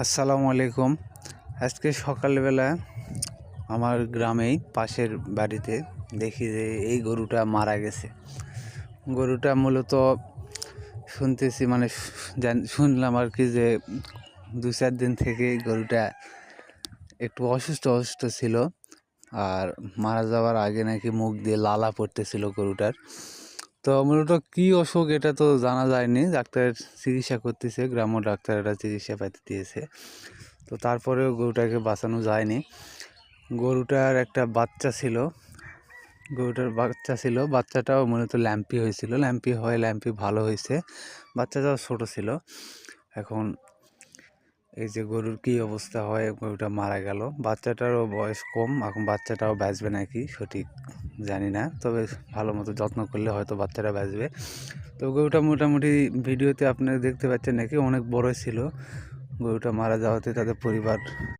আসসালামু আলাইকুম। আজকে সকালবেলা আমার গ্রামেই পাশের বাড়িতে দেখি যে এই গরুটা মারা গেছে। গরুটা মূলত শুনতেছি মানে শুনলাম আর কি যে 2-4 দিন থেকে গরুটা একটু অসুস্থ ছিল। আর মারা যাওয়ার আগে নাকি মুখ দিয়ে লালা পড়তেছিল গরুটার। তো মূলত কী অসুখ এটা তো জানা যায়নি। ডাক্তার চিকিৎসা করতেছে, গ্রাম্য ডাক্তারেরা চিকিৎসা পাতি দিয়েছে। তো তারপরেও গরুটাকে বাঁচানো যায়নি। গরুটার একটা বাচ্চা ছিল, বাচ্চাটাও মূলত ল্যাম্পি হয়েছিল। ল্যাম্পি ভালো হয়েছে, বাচ্চাটাও ছোট ছিল। এখন এই যে গরুর কী অবস্থা হয়, গরুটা মারা গেল। বাচ্চাটারও বয়স কম, এখন বাচ্চাটাও বাঁচবে নাকি সঠিক জানি না, তবে ভালো মতো যত্ন করলে হয়তো বাচ্চাটা বাঁচবে। তো গরুটা মোটামুটি ভিডিওতে আপনারা দেখতে পাচ্ছেন নাকি অনেক বড় ছিল। গরুটা মারা যাওয়াতে তাদের পরিবার